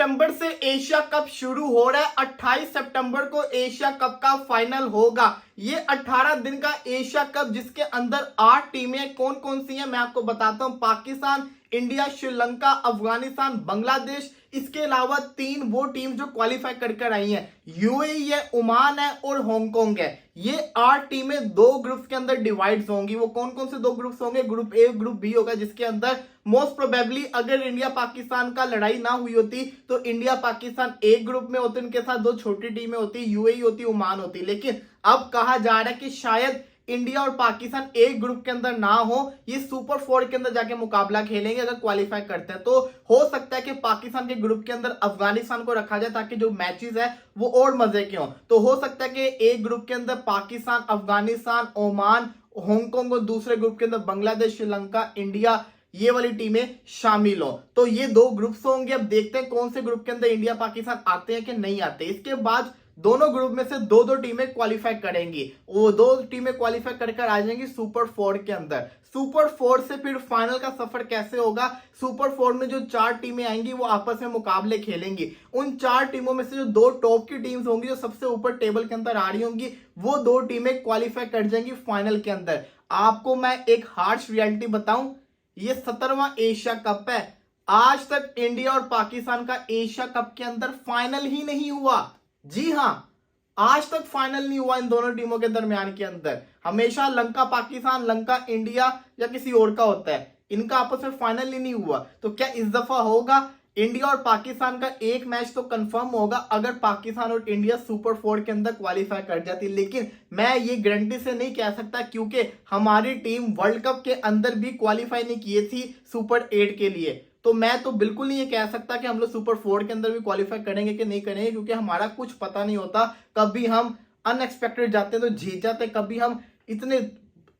सितंबर से Asia cup शुरू हो रहा है। 28 सितंबर को एशिया कप का फाइनल होगा। ये 18 दिन का एशिया कप जिसके अंदर 8 टीमें कौन कौन सी हैं मैं आपको बताता हूं। पाकिस्तान, इंडिया, श्रीलंका, अफगानिस्तान, बांग्लादेश। इसके अलावा 3 वो टीम जो क्वालिफाई कर आई हैं, यूएई है, ओमान है और हांगकांग है। ये 8 टीमें 2 ग्रुप्स के अंदर डिवाइड होंगी। वो कौन कौन से 2 ग्रुप्स होंगे? ग्रुप ए, ग्रुप बी होगा, जिसके अंदर मोस्ट प्रोबेबली अगर इंडिया पाकिस्तान का लड़ाई ना हुई होती तो इंडिया पाकिस्तान एक ग्रुप में होते, उनके साथ 2 छोटी टीमें होती, यूएई होती, ओमान होती। लेकिन अब कहा जा रहा है कि शायद इंडिया और पाकिस्तान एक ग्रुप के अंदर ना हो, ये सुपर 4 के अंदर जाके मुकाबला खेलेंगे अगर क्वालिफाई करते हैं। तो हो सकता है कि पाकिस्तान के ग्रुप के अंदर अफगानिस्तान को रखा जाए ताकि जो मैचेस है वो और मजे के हों। तो हो सकता है कि एक ग्रुप के अंदर पाकिस्तान, अफगानिस्तान, ओमान, हांगकांग और दूसरे ग्रुप के अंदर बांग्लादेश, श्रीलंका, इंडिया, ये वाली टीमें शामिल हो। तो ये 2 ग्रुप्स होंगे। अब देखते हैं कौन से ग्रुप के अंदर इंडिया पाकिस्तान आते हैं कि नहीं आते। इसके बाद दोनों ग्रुप में से 2-2 टीमें क्वालिफाई करेंगी। वो 2 टीमें क्वालिफाई कर आ जाएंगी सुपर 4 के अंदर। सुपर 4 से फिर फाइनल का सफर कैसे होगा? सुपर 4 में जो 4 टीमें आएंगी वो आपस में मुकाबले खेलेंगी। उन 4 टीमों में से जो 2 टॉप की टीम्स होंगी, जो सबसे ऊपर टेबल के अंदर आ रही होंगी, वो 2 टीमें क्वालिफाई कर जाएंगी फाइनल के अंदर। आपको मैं एक हार्श रियलिटी बताऊं, ये 17वां एशिया कप है। आज तक इंडिया और पाकिस्तान का एशिया कप के अंदर फाइनल ही नहीं हुआ। जी हां, आज तक फाइनल नहीं हुआ इन दोनों टीमों के दरमियान के अंदर। हमेशा लंका पाकिस्तान, लंका इंडिया या किसी और का होता है, इनका आपस में फाइनल ही नहीं हुआ। तो क्या इस दफा होगा? इंडिया और पाकिस्तान का एक मैच तो कंफर्म होगा अगर पाकिस्तान और इंडिया सुपर 4 के अंदर क्वालिफाई कर जाती। लेकिन मैं ये गारंटी से नहीं कह सकता क्योंकि हमारी टीम वर्ल्ड कप के अंदर भी क्वालिफाई नहीं की थी सुपर 8 के लिए। तो मैं तो बिल्कुल नहीं ये कह सकता कि हम लोग सुपर 4 के अंदर भी क्वालिफाई करेंगे कि नहीं करेंगे, क्योंकि हमारा कुछ पता नहीं होता। कभी हम अनएक्सपेक्टेड जाते हैं तो जीत जाते हैं, कभी हम इतने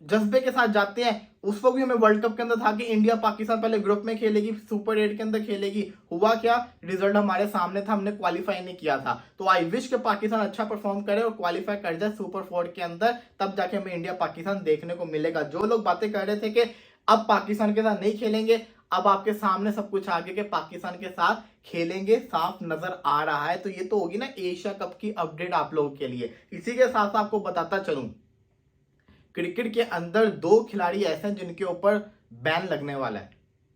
जज्बे के साथ जाते हैं। उस वक्त भी हमें वर्ल्ड कप के अंदर था कि इंडिया पाकिस्तान पहले ग्रुप में खेलेगी, सुपर 8 के अंदर खेलेगी। हुआ क्या? रिजल्ट हमारे सामने था, हमने क्वालिफाई नहीं किया था। तो आई विश के पाकिस्तान अच्छा परफॉर्म करे और क्वालिफाई कर जाए सुपर 4 के अंदर, तब जाके हमें इंडिया पाकिस्तान देखने को मिलेगा। जो लोग बातें कर रहे थे कि अब पाकिस्तान के साथ नहीं खेलेंगे, अब आपके सामने सब कुछ आगे के पाकिस्तान के साथ खेलेंगे साफ नजर आ रहा है। तो ये तो होगी ना एशिया कप की अपडेट आप लोगों के लिए। इसी के साथ आपको बताता चलूं, क्रिकेट के अंदर 2 खिलाड़ी ऐसे हैं जिनके ऊपर बैन लगने वाला है।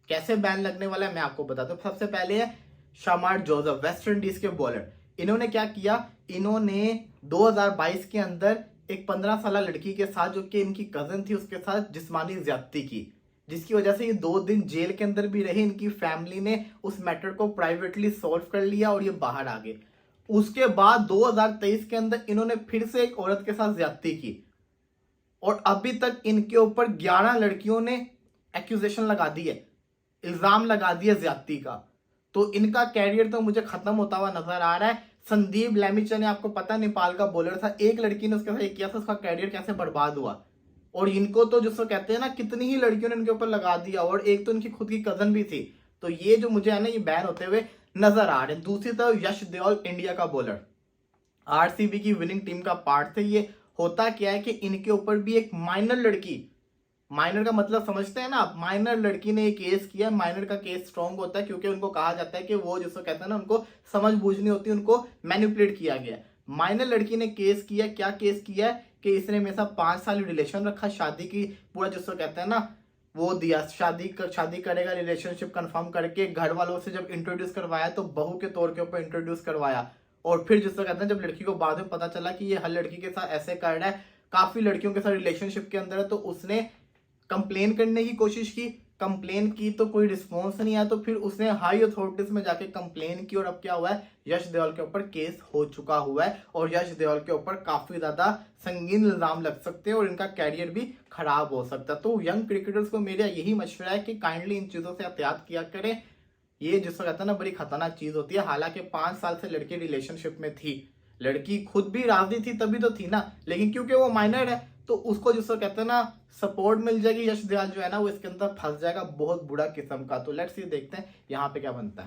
कैसे बैन लगने वाला है मैं आपको बताता हूं। सबसे पहले है शमार जोसेफ, वेस्ट इंडीज के बॉलर। इन्होंने क्या किया? इन्होंने 2022 के अंदर एक 15 साल लड़की के साथ, जो कि इनकी कजन थी, उसके साथ जिस्मानी ज्यादती की, जिसकी वजह से ये 2 दिन जेल के अंदर भी रहे। इनकी फैमिली ने उस मैटर को प्राइवेटली सॉल्व कर लिया और ये बाहर आ गए। उसके बाद 2023 के अंदर इन्होंने फिर से एक औरत के साथ ज्यादती की और अभी तक इनके ऊपर 11 लड़कियों ने एक्यूजेशन लगा दी है, इल्जाम लगा दिया ज्यादती का। तो इनका कैरियर तो मुझे खत्म होता हुआ नजर आ रहा है। संदीप लेमिचा ने, आपको पता, नेपाल का बॉलर था, एक लड़की ने उसके साथ किया था, उसका कैरियर कैसे बर्बाद हुआ। और इनको तो जिसको कहते हैं ना, कितनी ही लड़कियों ने इनके ऊपर लगा दिया, और एक तो इनकी खुद की कजन भी थी। तो ये जो मुझे है ना, ये बैन होते हुए नजर आ रहे हैं। दूसरी तरफ यश देओल, इंडिया का बॉलर, आरसीबी की विनिंग टीम का पार्ट थे। ये होता क्या है कि इनके ऊपर भी एक माइनर लड़की, माइनर का मतलब समझते हैं ना आप, माइनर लड़की ने एक केस किया। माइनर का केस स्ट्रॉन्ग होता है क्योंकि उनको कहा जाता है कि वो जिसको कहते हैं ना, उनको समझ बूझ नहीं होती, उनको मैनिपुलेट किया गया। माइनर लड़की ने केस किया। क्या केस किया है कि इसने मेरे साथ 5 साल रिलेशन रखा, शादी की पूरा जिसको कहते हैं ना वो दिया, शादी करेगा, रिलेशनशिप कंफर्म करके घर वालों से जब इंट्रोड्यूस करवाया तो बहू के तौर के ऊपर इंट्रोड्यूस करवाया। और फिर जिसको कहते हैं, जब लड़की को बाद में पता चला कि ये हर लड़की के साथ ऐसे कर रहा है, काफी लड़कियों के साथ रिलेशनशिप के अंदर है, तो उसने कंप्लेन करने की कोशिश की। कंप्लेन की तो कोई रिस्पॉन्स नहीं आया, तो फिर उसने हाई अथॉरिटीज में जाके कंप्लेन की। और अब क्या हुआ है? यश देओल के ऊपर केस हो चुका हुआ है और यश देओल के ऊपर काफी ज्यादा संगीन इल्जाम लग सकते हैं और इनका कैरियर भी खराब हो सकता है। तो यंग क्रिकेटर्स को मेरा यही मशवरा है कि काइंडली इन चीजों से एहतियात किया करें। ये जिसको कहता है ना, बड़ी खतरनाक चीज होती है। हालांकि 5 साल से लड़की रिलेशनशिप में थी, लड़की खुद भी राजी थी, तभी तो थी ना। लेकिन क्योंकि वो माइनर है तो उसको जिसको कहते हैं ना, सपोर्ट मिल जाएगी। यश देओल जो है ना, वो इसके अंदर फंस जाएगा बहुत बुरा किस्म का। तो लेट्स सी, देखते हैं यहाँ पे क्या बनता है।